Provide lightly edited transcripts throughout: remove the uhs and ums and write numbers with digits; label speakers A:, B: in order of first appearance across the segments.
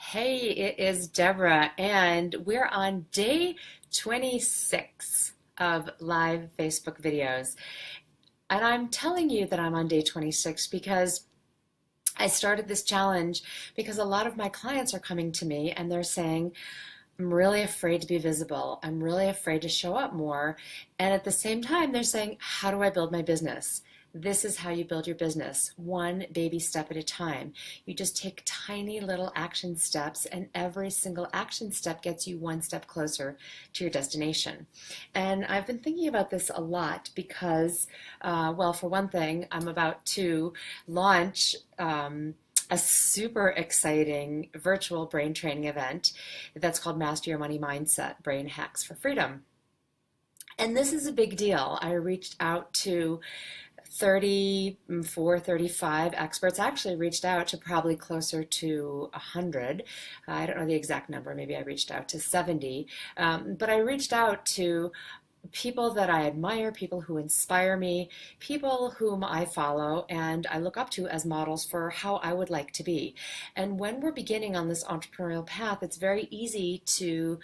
A: Hey, it is Deborah, and we're on day 26 of live Facebook videos. And I'm telling you that I'm on day 26 because I started this challenge because a lot of my clients are coming to me and they're saying, I'm really afraid to be visible. I'm really afraid to show up more. And at the same time, they're saying, how do I build my business? This is how you build your business, one baby step at a time. You just take tiny little action steps, and every single action step gets you one step closer to your destination. And I've been thinking about this a lot because, well, for one thing, I'm about to launch a super exciting virtual brain training event that's called Master Your Money Mindset Brain Hacks for Freedom. And this is a big deal. I reached out to 34, 35 experts. I actually reached out to probably closer to 100. I don't know the exact number. Maybe I reached out to 70. But I reached out to people that I admire, people who inspire me, people whom I follow and I look up to as models for how I would like to be. And when we're beginning on this entrepreneurial path, it's very easy to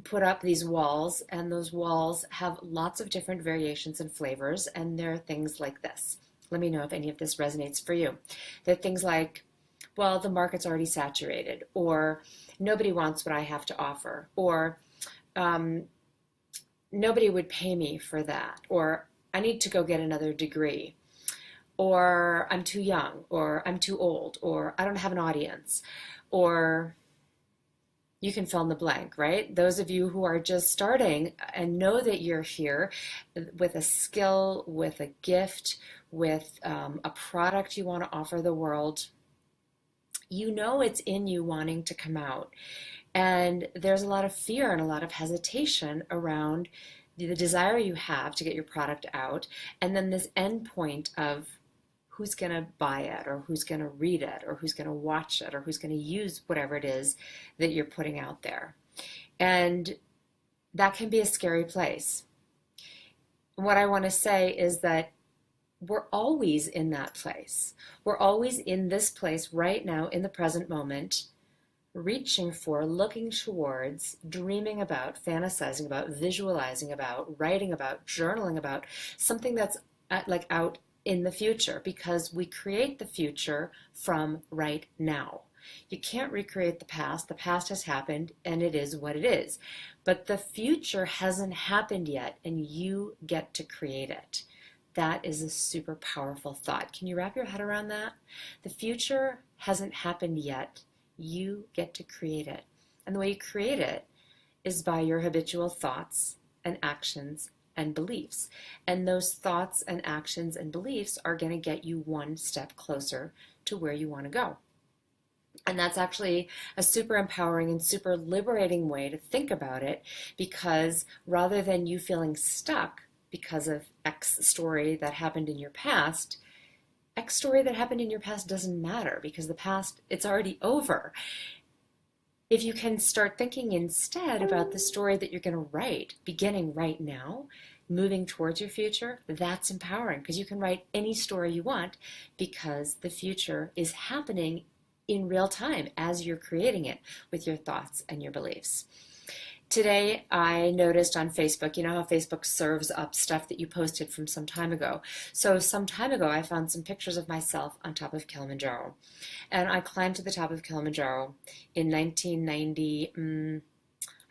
A: put up these walls, and those walls have lots of different variations and flavors, and there are things like this. Let me know if any of this resonates for you. There are things like, well, the market's already saturated, or nobody wants what I have to offer, or nobody would pay me for that, or I need to go get another degree, or I'm too young, or I'm too old, or I don't have an audience, or you can fill in the blank, right? Those of you who are just starting and know that you're here with a skill, with a gift, with a product you want to offer the world, you know it's in you wanting to come out. And there's a lot of fear and a lot of hesitation around the desire you have to get your product out, and then this end point of who's going to buy it, or who's going to read it, or who's going to watch it, or who's going to use whatever it is that you're putting out there. And that can be a scary place. What I want to say is that we're always in that place. We're always in this place right now in the present moment, reaching for, looking towards, dreaming about, fantasizing about, visualizing about, writing about, journaling about something that's like out in the future, because we create the future from right now. You can't recreate the past. The past has happened and it is what it is. But the future hasn't happened yet, and you get to create it. That is a super powerful thought. Can you wrap your head around that? The future hasn't happened yet. You get to create it. And the way you create it is by your habitual thoughts and actions and beliefs. And those thoughts and actions and beliefs are going to get you one step closer to where you want to go. And that's actually a super empowering and super liberating way to think about it, because rather than you feeling stuck because of X story that happened in your past, X story that happened in your past doesn't matter, because the past, it's already over. If you can start thinking instead about the story that you're going to write, beginning right now, moving towards your future, that's empowering, because you can write any story you want, because the future is happening in real time as you're creating it with your thoughts and your beliefs. Today, I noticed on Facebook, you know how Facebook serves up stuff that you posted from some time ago. So some time ago, I found some pictures of myself on top of Kilimanjaro. And I climbed to the top of Kilimanjaro in 1990,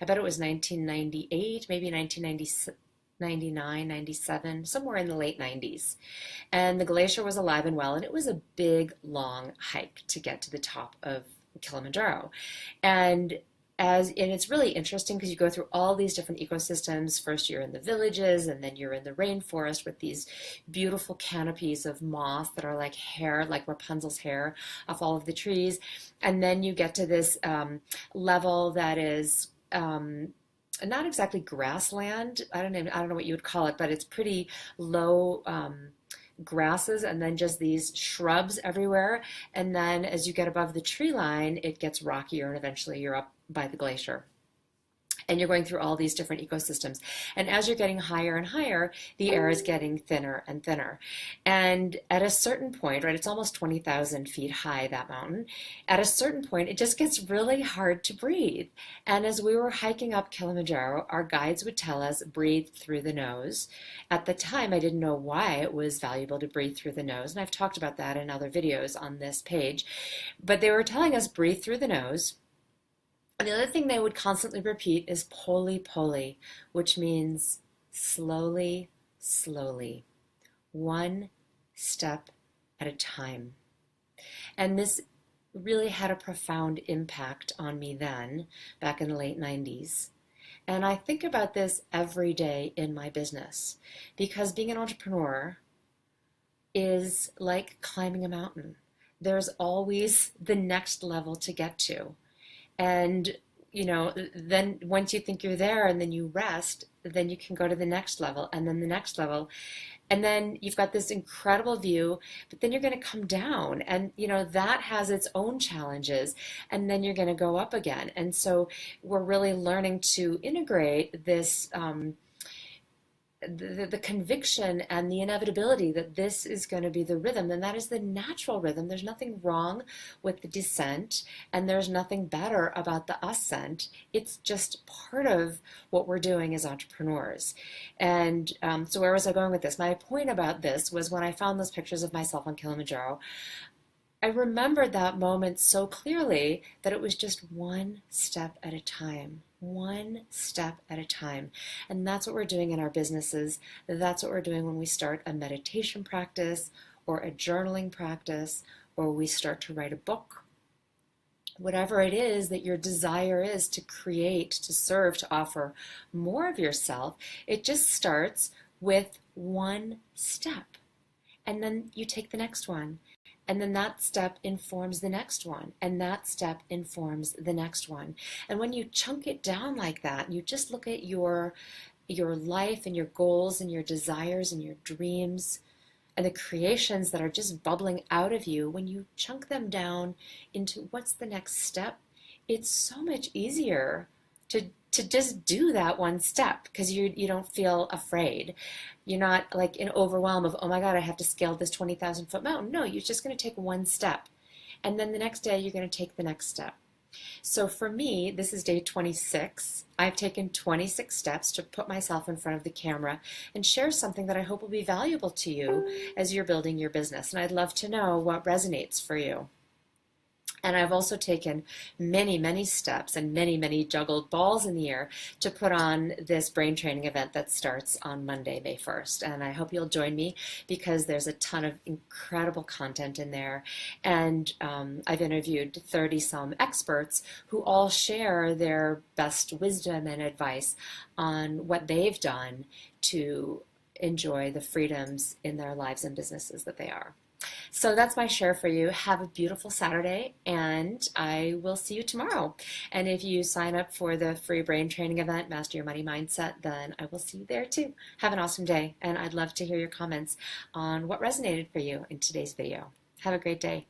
A: I bet it was 1998, maybe 1999, 97, somewhere in the late 90s. And the glacier was alive and well, and it was a big, long hike to get to the top of Kilimanjaro. And it's really interesting because you go through all these different ecosystems. First you're in the villages, and then you're in the rainforest with these beautiful canopies of moss that are like hair, like Rapunzel's hair off all of the trees. And then you get to this level that is not exactly grassland. I don't know what you would call it, but it's pretty low grasses, and then just these shrubs everywhere. And then as you get above the tree line, it gets rockier, and eventually you're up by the glacier. and you're going through all these different ecosystems. And as you're getting higher and higher, the air is getting thinner and thinner. And at a certain point, right, it's almost 20,000 feet high, that mountain. At a certain point, it just gets really hard to breathe. And as we were hiking up Kilimanjaro, our guides would tell us, breathe through the nose. At the time, I didn't know why it was valuable to breathe through the nose. And I've talked about that in other videos on this page. But they were telling us, breathe through the nose. And the other thing they would constantly repeat is Puli Puli, which means slowly, slowly, one step at a time. And this really had a profound impact on me then, back in the late 90s. And I think about this every day in my business, because being an entrepreneur is like climbing a mountain. There's always the next level to get to. And, then once you think you're there and then you rest, then you can go to the next level and then the next level. And then you've got this incredible view, but then you're going to come down and, that has its own challenges. And then you're going to go up again. And so we're really learning to integrate this, the conviction and the inevitability that this is going to be the rhythm, and that is the natural rhythm. There's nothing wrong with the descent, and there's nothing better about the ascent. It's just part of what we're doing as entrepreneurs. And so where was I going with this? My point about this was when I found those pictures of myself on Kilimanjaro, I remembered that moment so clearly that it was just one step at a time. One step at a time. And that's what we're doing in our businesses. That's what we're doing when we start a meditation practice or a journaling practice, or we start to write a book. Whatever it is that your desire is to create, to serve, to offer more of yourself, it just starts with one step. And then you take the next one. And then that step informs the next one. And that step informs the next one. And when you chunk it down like that, you just look at your life and your goals and your desires and your dreams and the creations that are just bubbling out of you, when you chunk them down into what's the next step, it's so much easier to just do that one step, because you don't feel afraid. You're not like in overwhelm of, oh my God, I have to scale this 20,000 foot mountain. No, you're just going to take one step. And then the next day you're going to take the next step. So for me, this is day 26. I've taken 26 steps to put myself in front of the camera and share something that I hope will be valuable to you as you're building your business. And I'd love to know what resonates for you. And I've also taken many, many steps and many, many juggled balls in the air to put on this brain training event that starts on Monday, May 1st. And I hope you'll join me, because there's a ton of incredible content in there. And I've interviewed 30-some experts who all share their best wisdom and advice on what they've done to enjoy the freedoms in their lives and businesses that they are. So that's my share for you. Have a beautiful Saturday, and I will see you tomorrow. And if you sign up for the free brain training event, Master Your Money Mindset, then I will see you there too. Have an awesome day, and I'd love to hear your comments on what resonated for you in today's video. Have a great day.